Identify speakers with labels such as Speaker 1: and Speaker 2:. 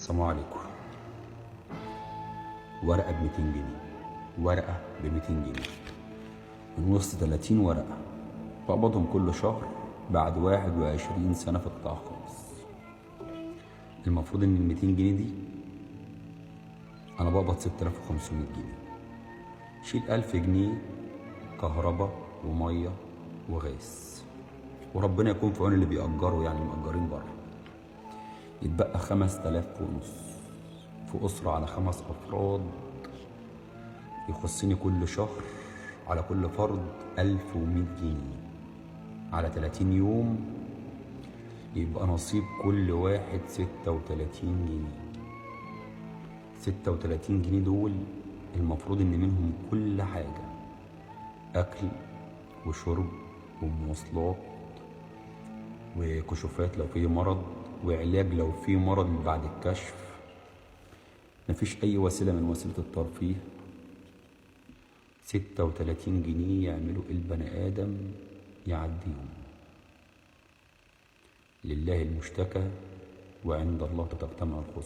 Speaker 1: السلام عليكم. ورقة ب200 جنيه، ورقة ب200 جنيه من وسط 30 ورقة بقبضهم كل شهر بعد 21 سنة في قطاع خاص. المفروض ان ال200 جنيه دي انا بقبض 6500 جنيه. شيل 1000 جنيه كهرباء ومية وغاز، وربنا يكون في عون اللي بيأجروا، يعني مأجرين بره. يتبقى 5000 ونص في أسرة على 5 أفراد، يخصني كل شهر على كل فرد 1100 جنيه على 30 يوم، يبقى نصيب كل واحد 36 جنيه. 36 جنيه دول المفروض ان منهم كل حاجة، أكل وشرب ومواصلات وكشوفات لو في مرض، وعلاج لو في مرض بعد الكشف. مفيش أي وسيلة من وسيلة الترفيه. 36 جنيه يعملوا البني آدم يعديهم. لله المشتكى وعند الله تجتمع الخصوم.